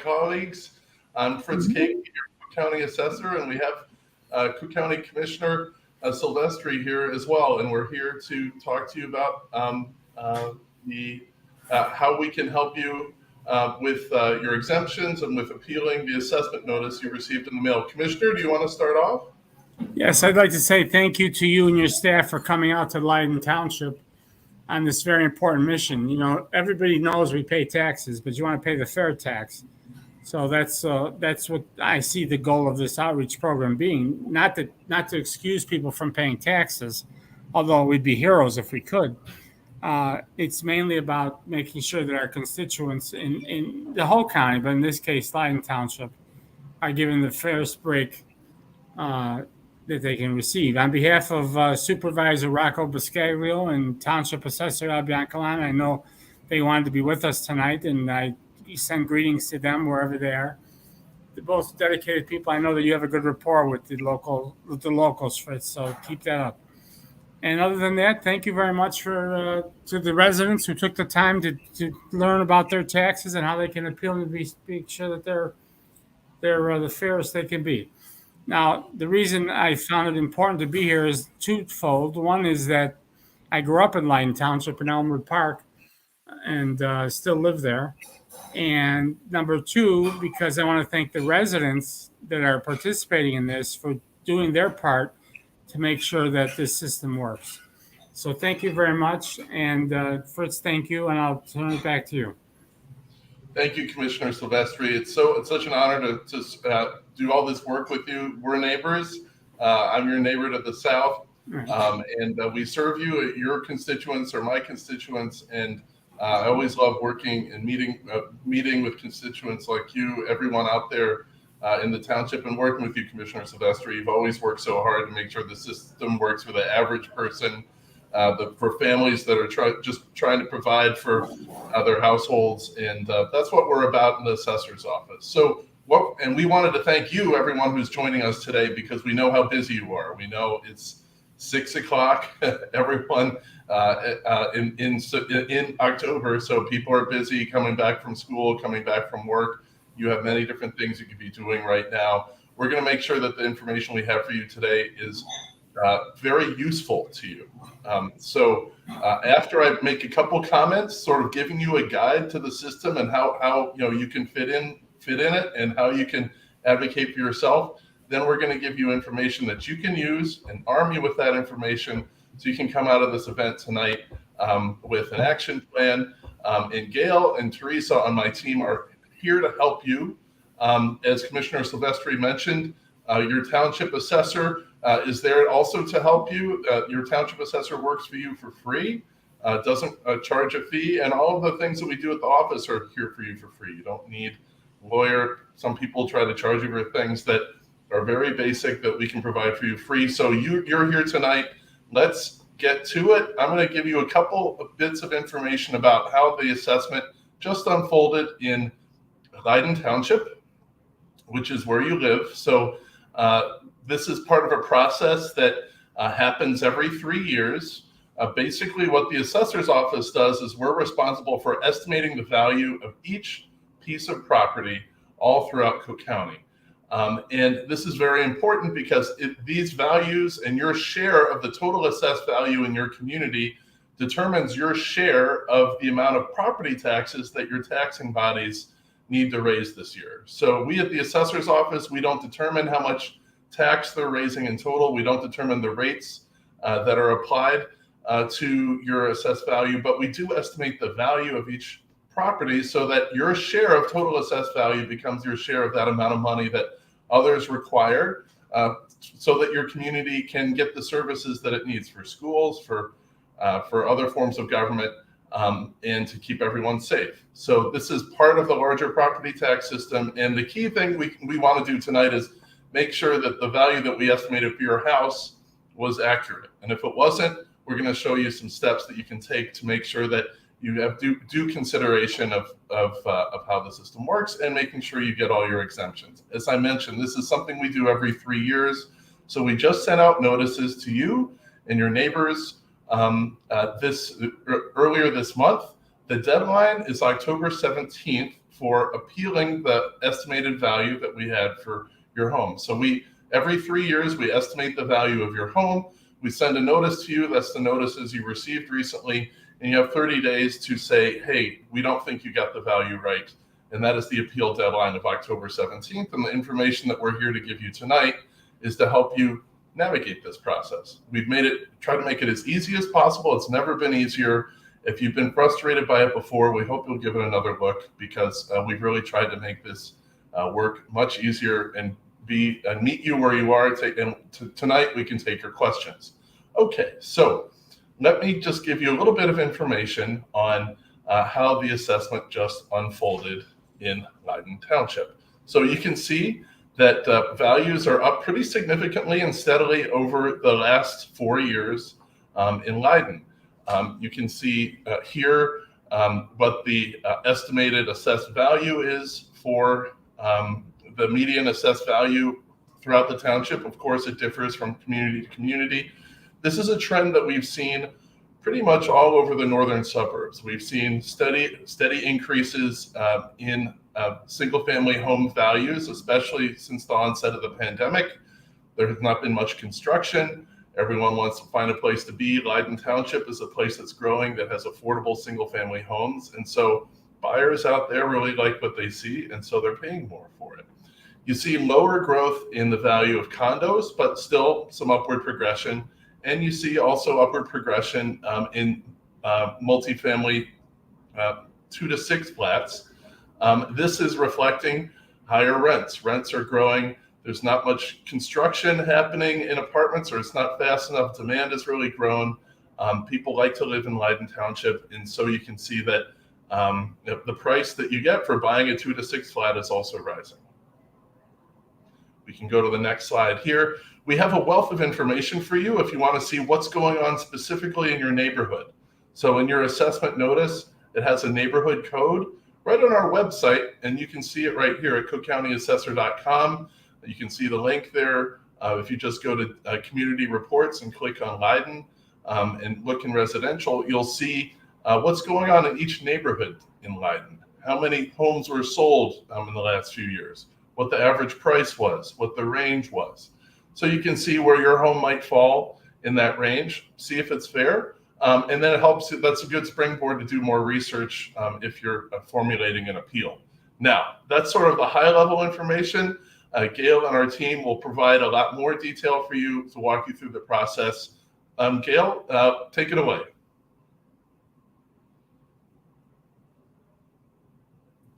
colleagues. I'm Fritz Cake, your Cook County Assessor, and we have Cook County Commissioner Silvestri here as well. And we're here to talk to you about how we can help you with your exemptions and with appealing the assessment notice you received in the mail. Commissioner, do you want to start off? Yes, I'd like to say thank you to you and your staff for coming out to Leyden Township on this very important mission. You know, everybody knows we pay taxes, but you want to pay the fair tax. So that's what I see the goal of this outreach program being, not to excuse people from paying taxes, although we'd be heroes if we could. It's mainly about making sure that our constituents in the whole county, but in this case, Leyden Township, are given the fairest break that they can receive. On behalf of Supervisor Rocco Biscaglio and Township Assessor Albion Calan, I know they wanted to be with us tonight, and I send greetings to them wherever they are. They're both dedicated people. I know that you have a good rapport with the locals, Fritz, so keep that up. And other than that, thank you very much to the residents who took the time to learn about their taxes and how they can appeal and be sure that they're the fairest they can be. Now, the reason I found it important to be here is twofold. One is that I grew up in Leyden Township in Elmwood Park and still live there. And number two, because I want to thank the residents that are participating in this for doing their part to make sure that this system works. So thank you very much. And Fritz, thank you. And I'll turn it back to you. Thank you, Commissioner Silvestri. It's such an honor to do all this work with you. We're neighbors. I'm your neighbor to the south, and we serve you. Your constituents are my constituents, and I always love working and meeting with constituents like you, everyone out there in the township, and working with you, Commissioner Silvestri. You've always worked so hard to make sure the system works for the average person. For families that are trying to provide for their households, and that's what we're about in the assessor's office. So, and we wanted to thank you, everyone who's joining us today, because we know how busy you are. We know it's 6 o'clock, everyone in October, so people are busy coming back from school, coming back from work. You have many different things you could be doing right now. We're going to make sure that the information we have for you today is very useful to you. So after I make a couple comments, sort of giving you a guide to the system and how you can fit in it and how you can advocate for yourself, then we're going to give you information that you can use and arm you with that information so you can come out of this event tonight with an action plan. And Gail and Teresa on my team are here to help you. As Commissioner Silvestri mentioned, your township assessor is there also to help you. Your township assessor works for you for free, doesn't charge a fee, and all of the things that we do at the office are here for you for free. You don't need a lawyer. Some people try to charge you for things that are very basic that we can provide for you free. So you're here tonight. Let's get to it. I'm going to give you a couple of bits of information about how the assessment just unfolded in Leyden Township, which is where you live. So this is part of a process that happens every 3 years. Basically, what the assessor's office does is we're responsible for estimating the value of each piece of property all throughout Cook County. And this is very important because these values and your share of the total assessed value in your community determines your share of the amount of property taxes that your taxing bodies need to raise this year. So we at the assessor's office, we don't determine how much tax they're raising in total. We don't determine the rates that are applied to your assessed value, but we do estimate the value of each property so that your share of total assessed value becomes your share of that amount of money that others require so that your community can get the services that it needs for schools, for other forms of government, and to keep everyone safe. So this is part of the larger property tax system. And the key thing we want to do tonight is make sure that the value that we estimated for your house was accurate. And if it wasn't, we're going to show you some steps that you can take to make sure that you have due consideration of how the system works and making sure you get all your exemptions. As I mentioned, this is something we do every 3 years. So we just sent out notices to you and your neighbors earlier this month. The deadline is October 17th for appealing the estimated value that we had for your home. So every 3 years, we estimate the value of your home. We send a notice to you. That's the notices you received recently. And you have 30 days to say, hey, we don't think you got the value right. And that is the appeal deadline of October 17th. And the information that we're here to give you tonight is to help you navigate this process. We've try to make it as easy as possible. It's never been easier. If you've been frustrated by it before, we hope you'll give it another look, because we've really tried to make this work much easier and meet you where you are. Tonight, we can take your questions. Okay, so let me just give you a little bit of information on how the assessment just unfolded in Leyden Township. So you can see that values are up pretty significantly and steadily over the last 4 years in Leyden. You can see here what the estimated assessed value is for the median assessed value throughout the township. Of course, it differs from community to community. This is a trend that we've seen pretty much all over the northern suburbs. We've seen steady increases in single-family home values, especially since the onset of the pandemic. There has not been much construction. Everyone wants to find a place to be. Leyden Township is a place that's growing, that has affordable single-family homes. And so buyers out there really like what they see, and so they're paying more for it. You see lower growth in the value of condos, but still some upward progression. And you see also upward progression in multifamily 2 to 6 flats. This is reflecting higher rents. Rents are growing. There's not much construction happening in apartments, or it's not fast enough. Demand has really grown. People like to live in Leyden Township, and so you can see that the price that you get for buying a 2 to 6 flat is also rising. We can go to the next slide here. We have a wealth of information for you if you want to see what's going on specifically in your neighborhood. So in your assessment notice, it has a neighborhood code right on our website, and you can see it right here at cookcountyassessor.com. You can see the link there. If you just go to community reports and click on Leyden and look in residential, you'll see what's going on in each neighborhood in Leyden. How many homes were sold in the last few years, what the average price was, what the range was. So you can see where your home might fall in that range, see if it's fair. And then it helps, that's a good springboard to do more research if you're formulating an appeal. Now, that's sort of the high level information. Gail and our team will provide a lot more detail for you to walk you through the process. Gail, take it away.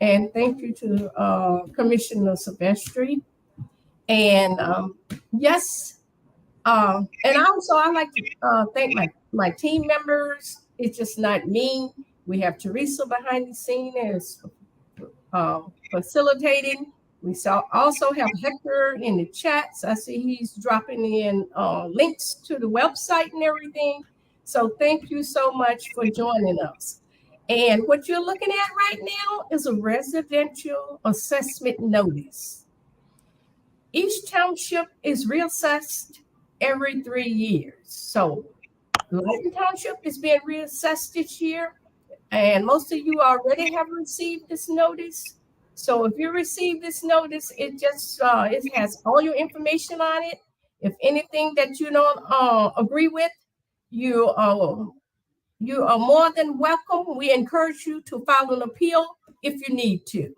And thank you to Commissioner Silvestri. And yes, and also I'd like to thank my team members. It's just not me. We have Teresa behind the scene as facilitating. We also have Hector in the chats. I see he's dropping in links to the website and everything. So thank you so much for joining us. And what you're looking at right now is a residential assessment notice. Each township is reassessed every 3 years. So Leyden Township is being reassessed this year, and most of you already have received this notice. So if you receive this notice, it just it has all your information on it. If anything that you don't agree with, you are more than welcome. We encourage you to file an appeal if you need to.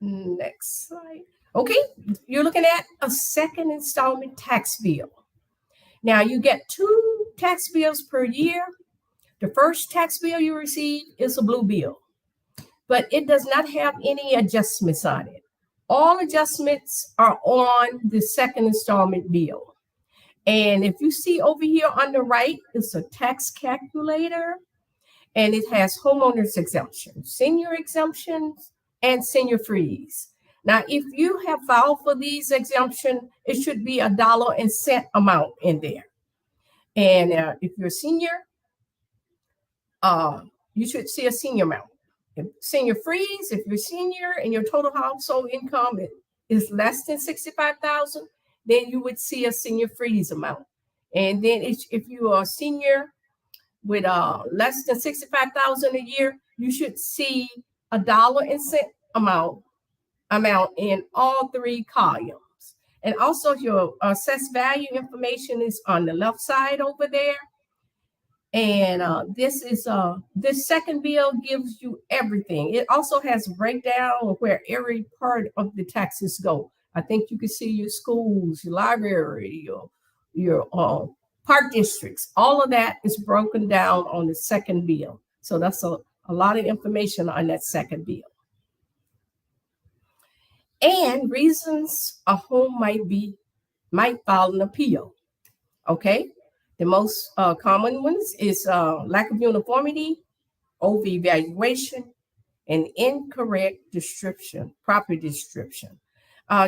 Next slide. Okay, you're looking at a second installment tax bill. Now you get 2 tax bills per year. The first tax bill you receive is a blue bill, but it does not have any adjustments on it. All adjustments are on the second installment bill. And if you see over here on the right, it's a tax calculator, and it has homeowners exemptions, senior exemptions, and senior freeze. Now, if you have filed for these exemptions, it should be $1.00 amount in there. And if you're a senior, you should see a senior amount. If senior freeze, if you're senior and your total household income is less than $65,000, then you would see a senior freeze amount. And then if you are a senior with less than 65,000 a year, you should see a dollar and cent amount in all three columns. And also your assessed value information is on the left side over there. And this second bill gives you everything. It also has a breakdown of where every part of the taxes go. I think you can see your schools, your library, your park districts. All of that is broken down on the second bill. So that's a lot of information on that second bill. And reasons a home might file an appeal. Okay. The most common ones is lack of uniformity, overvaluation, and incorrect property description.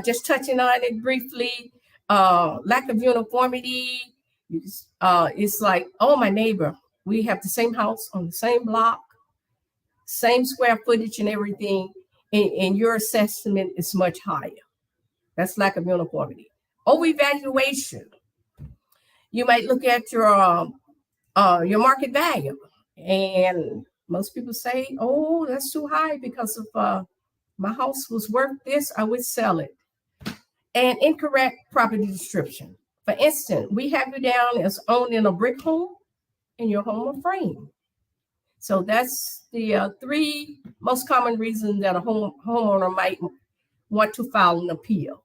Just touching on it briefly, lack of uniformity is like, oh, my neighbor, we have the same house on the same block, same square footage and everything, and your assessment is much higher. That's lack of uniformity. Overvaluation. You might look at your market value, and most people say, "Oh, that's too high because of my house was worth this. I would sell it." And incorrect property description. For instance, we have you down as owning a brick home and your home a frame. So that's the three most common reasons that a homeowner might want to file an appeal.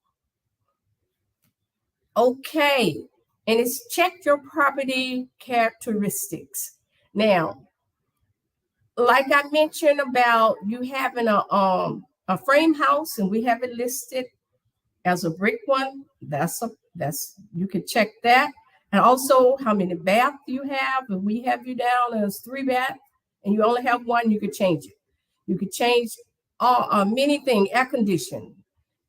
Okay. And it's check your property characteristics. Now, like I mentioned about you having a frame house, and we have it listed as a brick one. That's you can check that. And also how many baths you have. If we have you down as 3 baths and you only have 1, you could change it. You could change many things, air conditioning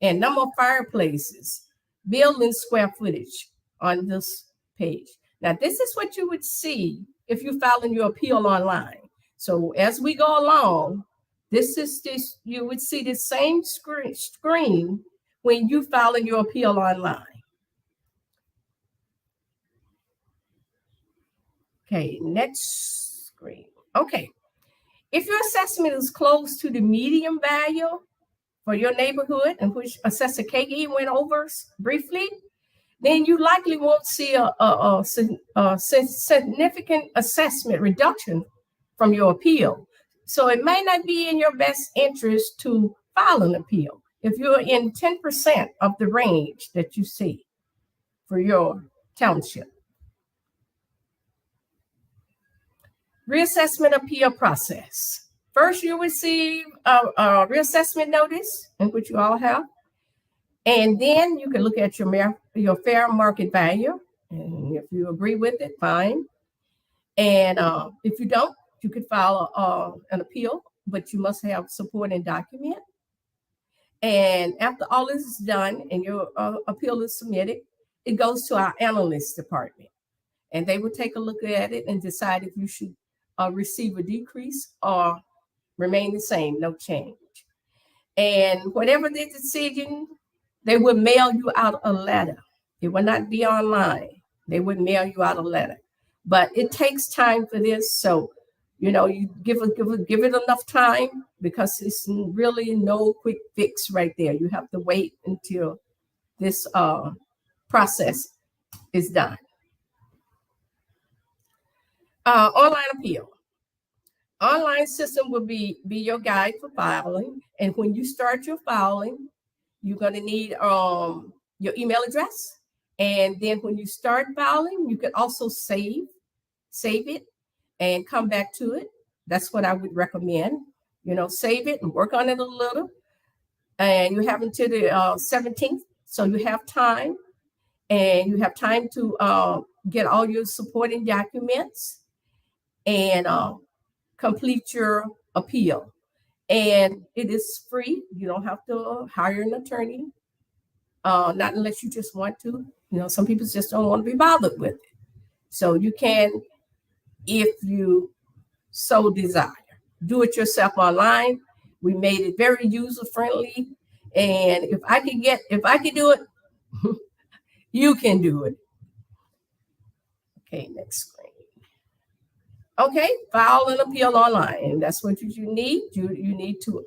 and number of fireplaces, building square footage on this page. Now, this is what you would see if you file in your appeal online. So as we go along, you would see the same screen when you file in your appeal online. Okay, next screen. Okay, if your assessment is close to the median value for your neighborhood, and which Assessor Kagi went over briefly, then you likely won't see a significant assessment reduction from your appeal. So it may not be in your best interest to file an appeal if you're in 10% of the range that you see for your township. Reassessment appeal process. First, you receive a reassessment notice, in which you all have. And then you can look at your fair market value. And if you agree with it, fine. And if you don't, you could file an appeal, but you must have supporting document. And after all this is done and your appeal is submitted, it goes to our analyst department. And they will take a look at it and decide if you should receive a decrease or remain the same, no change. And whatever the decision, they would mail you out a letter. It will not be online. They would mail you out a letter. But it takes time for this. So, you give it enough time, because it's really no quick fix right there. You have to wait until this process is done. Online appeal. Online system will be your guide for filing. And when you start your filing, you're going to need your email address. And then when you start filing, you can also save it and come back to it. That's what I would recommend. Save it and work on it a little. And you have until the 17th. So you have time. And you have time to get all your supporting documents and complete your appeal. And it is free. You don't have to hire an attorney, not unless you just want to. Some people just don't want to be bothered with it. So you can, if you so desire, do it yourself online. We made it very user friendly. And if I can do it, you can do it. Okay, next screen. Okay, file an appeal online, and that's what you need. You need to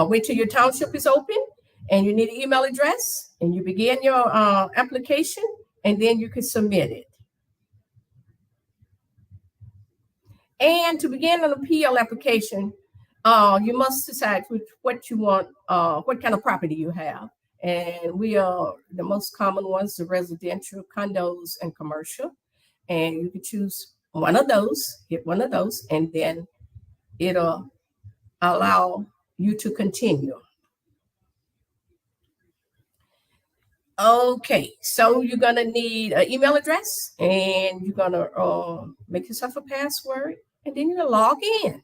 wait till your township is open, and you need an email address, and you begin your application, and then you can submit it. And to begin an appeal application, you must decide what you want, what kind of property you have. And we are the most common ones, the residential, condos, and commercial. And you can choose one of those, hit one of those, and then it'll allow you to continue. Okay, so you're gonna need an email address, and you're gonna make yourself a password, and then you're gonna log in.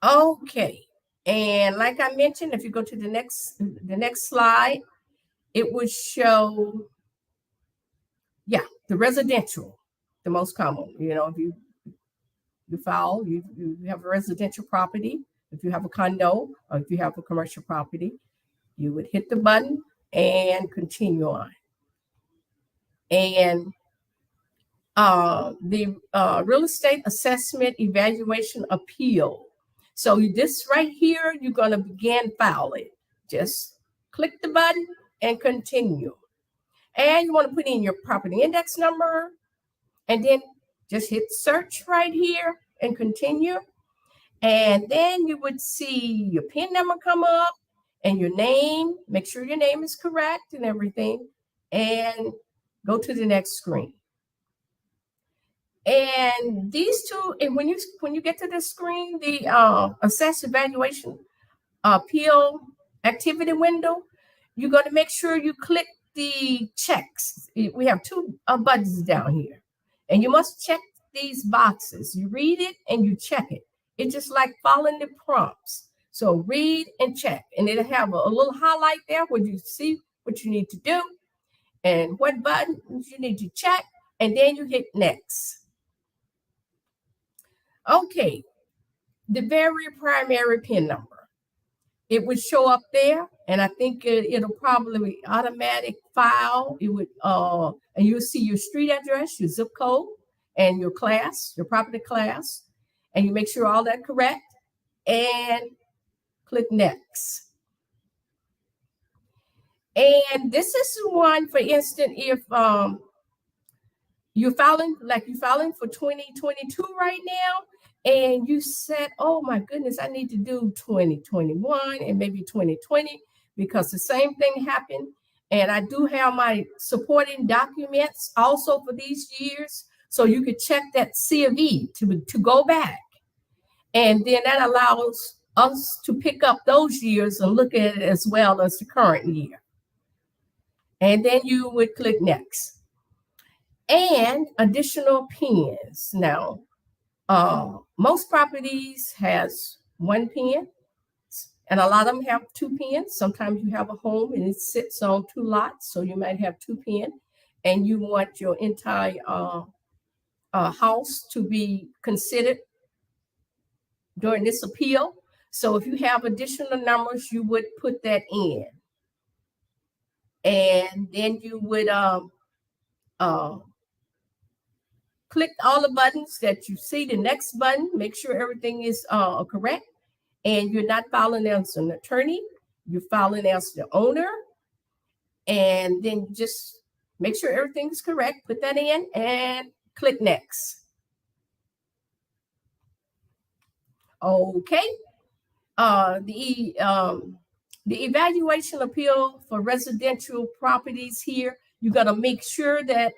Okay, and like I mentioned, if you go to the next slide, it would show, yeah, the residential, the most common. You know, if you file, you have a residential property. If you have a condo, or if you have a commercial property, you would hit the button and continue on. And the real estate assessment evaluation appeal. So this right here, you're going to begin filing. Just click the button and continue. And you want to put in your property index number, and then just hit search right here and continue. And then you would see your PIN number come up and your name. Make sure your name is correct and everything, and go to the next screen. And these two, and when you get to this screen, the assess evaluation appeal activity window, you're going to make sure you click the checks. We have two buttons down here, and you must check these boxes. You read it and you check it. It's just like following the prompts. So read and check, and it'll have a little highlight there where you see what you need to do and what buttons you need to check, and then you hit next. Okay, the very primary PIN number. It would show up there, and I think it'll probably be automatic file. It would, and you'll see your street address, your zip code, and your class, your property class, and you make sure all that correct, and click next. And this is one, for instance, if you're filing for 2022 right now, and you said, oh my goodness, I need to do 2021 and maybe 2020 because the same thing happened. And I do have my supporting documents also for these years. So you could check that C of E to go back. And then that allows us to pick up those years and look at it as well as the current year. And then you would click next. And additional PINs. Now, most properties has one PIN, and a lot of them have two PINs. Sometimes you have a home and it sits on two lots, so you might have two PIN, and you want your entire house to be considered during this appeal. So if you have additional numbers, you would put that in, and then you would click all the buttons that you see. The next button, make sure everything is correct, and you're not filing as an attorney, you're filing as the owner, and then just make sure everything is correct, put that in, and click next. Okay, the evaluation appeal for residential properties here, you got to make sure that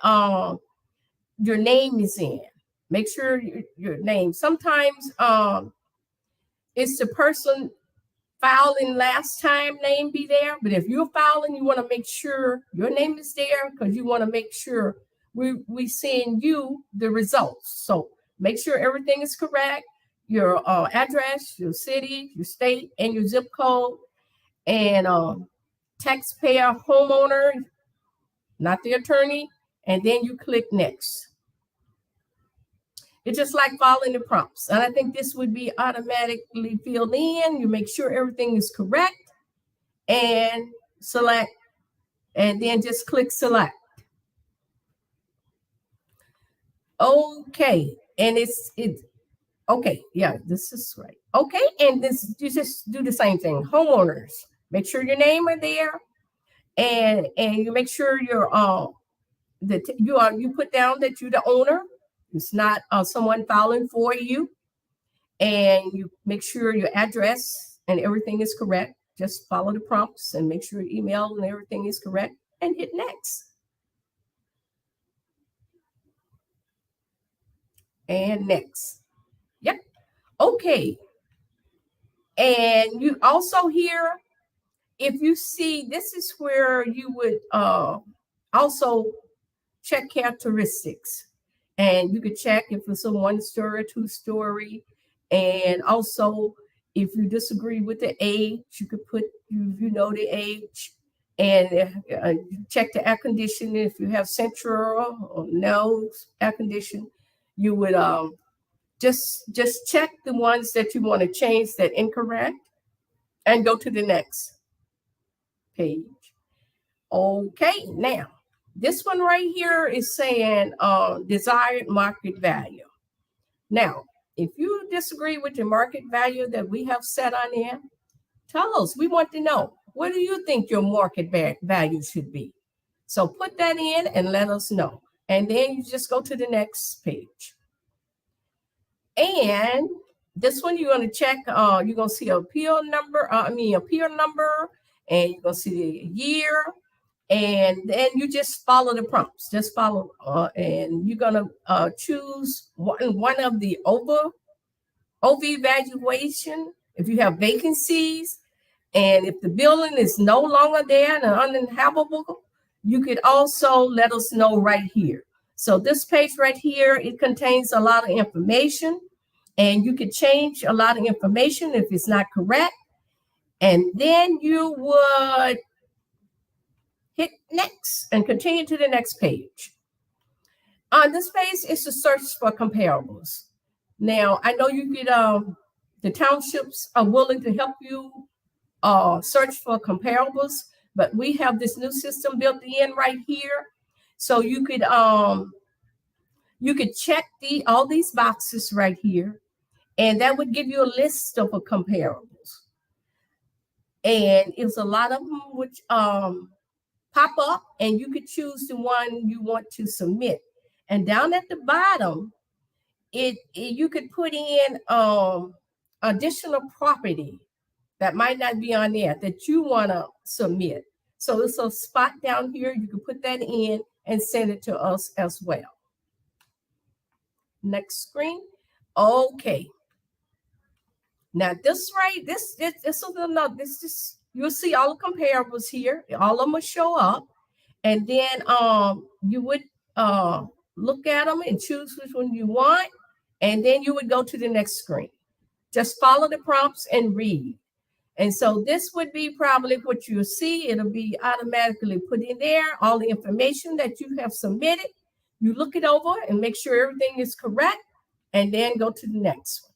your name is in. Make sure your name. Sometimes it's the person filing last time name be there, but if you're filing, you want to make sure your name is there because you want to make sure we send you the results. So make sure everything is correct. Your address, your city, your state, and your zip code, and taxpayer, homeowner, not the attorney, and then you click next. It's just like following the prompts. And I think this would be automatically filled in. You make sure everything is correct and select, and then just click select. Okay, and it's okay. Yeah, this is right. Okay, and this you just do the same thing. Homeowners, make sure your name are there, and you make sure you're that you put down that you're the owner. It's not someone filing for you, and you make sure your address and everything is correct. Just follow the prompts and make sure your email and everything is correct, and hit next. And next. Yep. Okay. And you also here, if you see, this is where you would also check characteristics. And you could check if it's a 1-story, 2-story. And also, if you disagree with the age, you could put, you know the age. And check the air conditioning. If you have central or no air condition, you would just check the ones that you want to change that incorrect and go to the next page. Okay, now this one right here is saying desired market value. Now, if you disagree with the market value that we have set on there, tell us. We want to know, what do you think your market value should be? So put that in and let us know. And then you just go to the next page. And this one, you're going to check, you're going to see appeal number, and you're going to see the year. And then you just follow the prompts. Just follow, and you're going to choose one of the OV evaluation. If you have vacancies, and if the building is no longer there and uninhabitable, you could also let us know right here. So this page right here, it contains a lot of information, and you could change a lot of information if it's not correct. And then you would hit next and continue to the next page. On this page is to search for comparables. Now, I know you could, the townships are willing to help you search for comparables, but we have this new system built in right here. So you could check all these boxes right here, and that would give you a list of comparables. And it's a lot of them which pop up, and you could choose the one you want to submit. And down at the bottom, you could put in additional property that might not be on there that you want to submit. So it's a spot down here. You can put that in and send it to us as well. Next screen. Okay. Now this you'll see all the comparables here. All of them will show up, and then you would look at them and choose which one you want, and then you would go to the next screen. Just follow the prompts and read. And so this would be probably what you'll see. It'll be automatically put in there, all the information that you have submitted. You look it over and make sure everything is correct, and then go to the next one.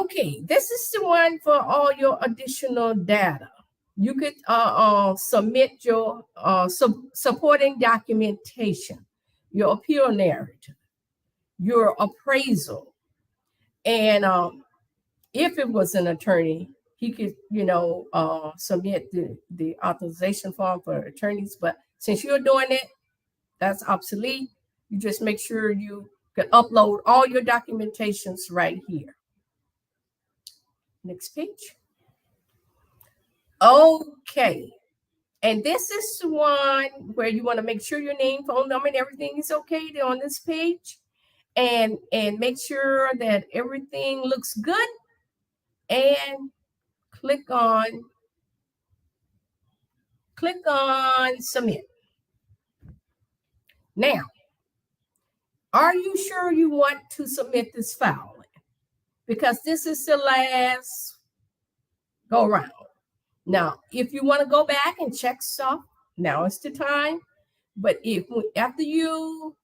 Okay, this is the one for all your additional data. You could submit your supporting documentation, your appeal narrative, your appraisal, and if it was an attorney, he could, submit the authorization form for attorneys. But since you're doing it, that's obsolete. You just make sure you can upload all your documentations right here. Next page. Okay. And this is the one where you want to make sure your name, phone number, and everything is okay on this page. And make sure that everything looks good. And click on submit. Now, are you sure you want to submit this file? Because this is the last go around. Now, if you want to go back and check stuff, now is the time. But after you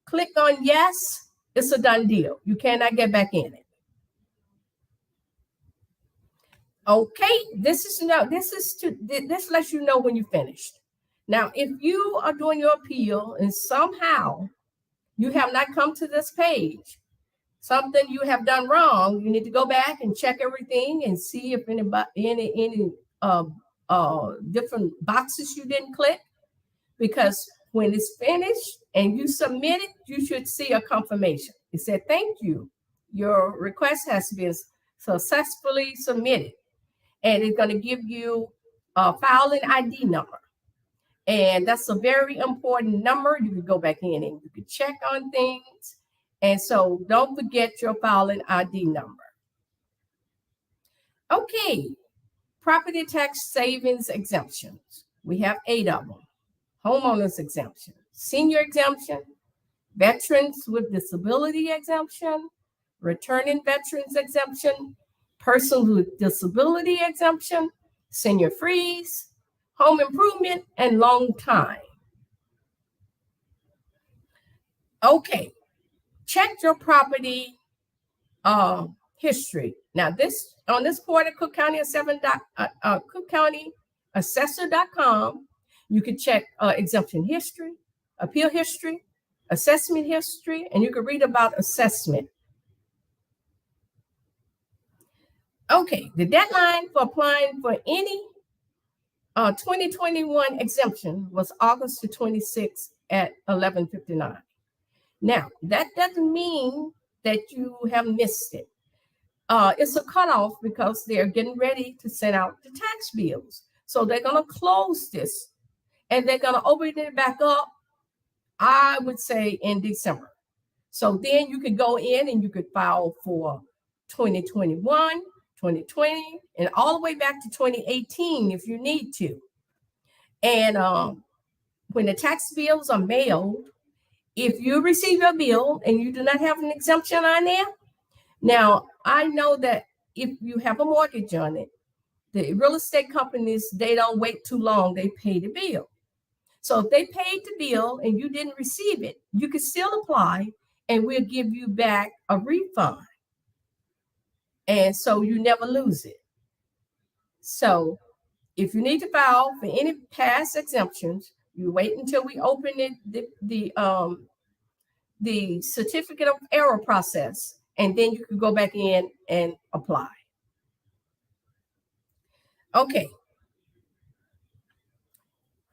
click on yes, it's a done deal. You cannot get back in it. Okay, this lets you know when you finished. Now, if you are doing your appeal and somehow you have not come to this page, something you have done wrong, you need to go back and check everything and see if any different boxes you didn't click. Because when it's finished and you submit it, you should see a confirmation. It said, thank you. Your request has been successfully submitted. And it's going to give you a filing ID number. And that's a very important number. You can go back in and you can check on things. And so don't forget your filing ID number. Okay, property tax savings exemptions. We have 8 of them. Homeowners exemption, senior exemption, veterans with disability exemption, returning veterans exemption, persons with disability exemption, senior freeze, home improvement, and long time. Okay, check your property history. Now, this on this portal, Cook County Assessor.com, you can check exemption history, appeal history, assessment history, and you can read about assessment. Okay, the deadline for applying for any 2021 exemption was August the 26th at 11:59. Now, that doesn't mean that you have missed it. It's a cutoff because they're getting ready to send out the tax bills. So they're going to close this and they're going to open it back up, I would say, in December. So then you could go in and you could file for 2021, 2020, and all the way back to 2018 if you need to. And when the tax bills are mailed, if you receive your bill and you do not have an exemption on there, now I know that if you have a mortgage on it, the real estate companies, they don't wait too long, they pay the bill. So if they paid the bill and you didn't receive it, you can still apply and we'll give you back a refund. And so you never lose it. So if you need to file for any past exemptions, you wait until we open it, the certificate of error process, and then you can go back in and apply. Okay.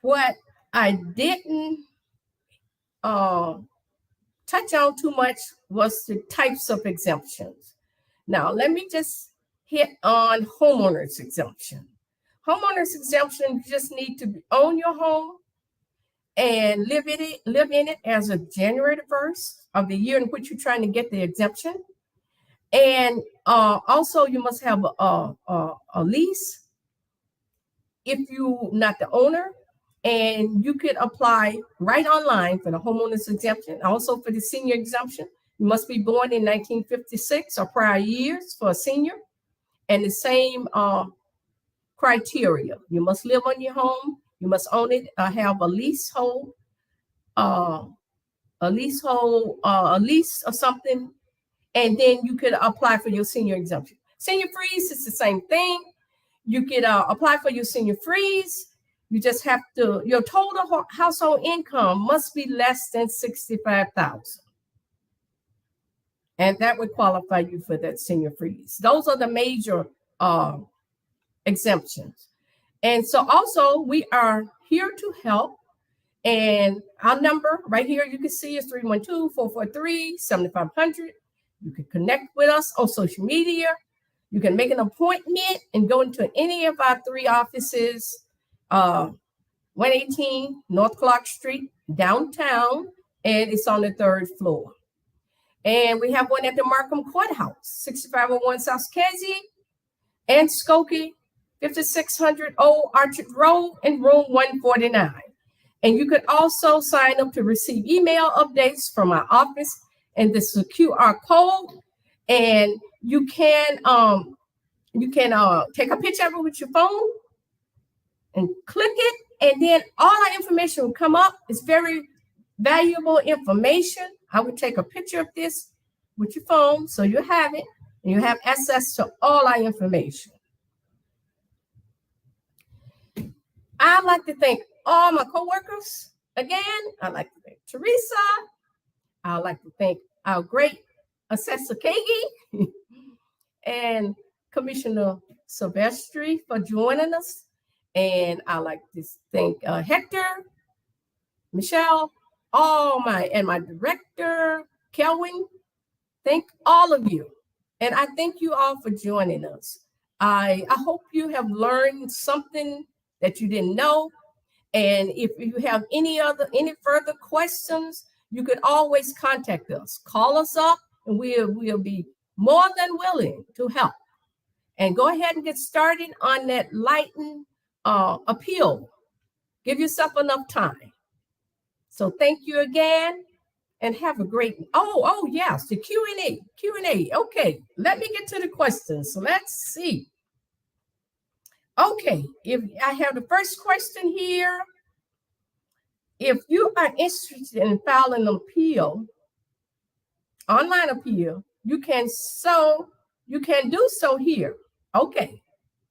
What I didn't touch on too much was the types of exemptions. Now, let me just hit on homeowners exemption. Homeowners exemption, you just need to own your home and live in it as of January the 1st of the year in which you're trying to get the exemption. And also you must have a lease if you're not the owner. And you could apply right online for the homeowners exemption. Also for the senior exemption, you must be born in 1956 or prior years for a senior. And the same criteria. You must live on your home. You must own it, have a leasehold, a lease or something, and then you could apply for your senior exemption. Senior freeze is the same thing. You could apply for your senior freeze. You just have to, your total household income must be less than $65,000. And that would qualify you for that senior freeze. Those are the major exemptions. And so also we are here to help. And our number right here, you can see is 312-443-7500. You can connect with us on social media. You can make an appointment and go into any of our 3 offices, 118 North Clark Street, downtown, and it's on the 3rd floor. And we have one at the Markham Courthouse, 6501 South Kesey and Skokie, 5600 Old Orchard Road in room 149. And you could also sign up to receive email updates from our office, and this is a QR code. And you can take a picture of it with your phone and click it, and then all our information will come up. It's very valuable information. I would take a picture of this with your phone so you have it and you have access to all our information. I'd like to thank all my coworkers again. I'd like to thank Teresa. I'd like to thank our great Assessor Kagi and Commissioner Silvestri for joining us. And I'd like to thank Hector, Michelle, my director, Kelvin. Thank all of you. And I thank you all for joining us. I hope you have learned something that you didn't know. And if you have any further questions, you could always contact us. Call us up and we'll be more than willing to help. And go ahead and get started on that Leyden appeal. Give yourself enough time. So thank you again and have a great, yes, the Q&A. Okay, let me get to the questions. So let's see. Okay, if I have the first question here. If you are interested in filing an appeal, online appeal, you can do so here. Okay,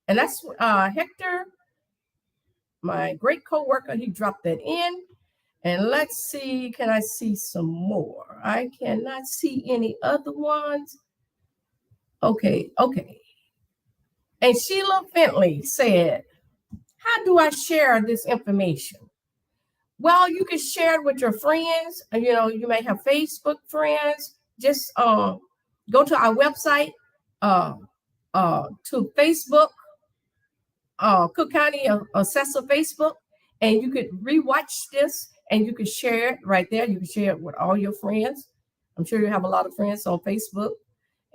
and that's Hector, my great coworker, he dropped that in. And let's see, can I see some more? I cannot see any other ones. Okay. And Sheila Bentley said, how do I share this information? Well, you can share it with your friends. You may have Facebook friends. Just go to our website, to Facebook, Cook County Assessor Facebook, and you could rewatch this and you can share it right there. You can share it with all your friends. I'm sure you have a lot of friends on Facebook,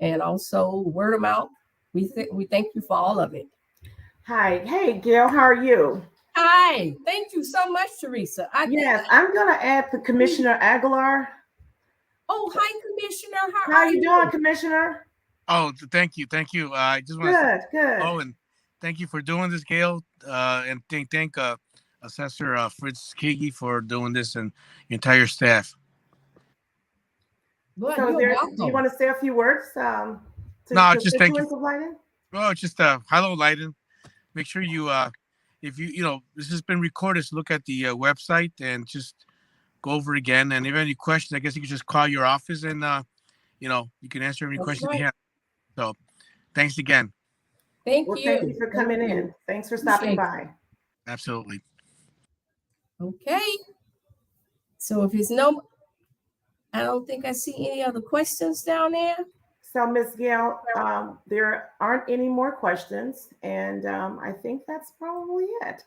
and also word of mouth. We thank you for all of it. Hi. Hey, Gail, how are you? Hi. Thank you so much, Teresa. I'm going to add the Commissioner Aguilar. Oh, hi, Commissioner. How are you doing, Commissioner? Oh, thank you. I just want to good. Oh, and thank you for doing this, Gail. And thank Assessor Fritz Kagi for doing this and your entire staff. Well, so do you want to say a few words? No, just thank you. Leyden? Oh, just hello, Leyden. Make sure you if this has been recorded, so look at the website and just go over again. And if you have any questions, I guess you can just call your office and you can answer any questions you have. So thanks again. Thank you. Thank you for coming in. Thanks for stopping by. Absolutely. Okay. So if it's I don't think I see any other questions down there. So, Ms. Gail, there aren't any more questions, and I think that's probably it.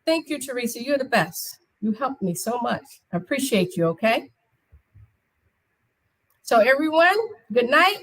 Thank you, Teresa. You're the best. You helped me so much. I appreciate you, okay? So everyone, good night.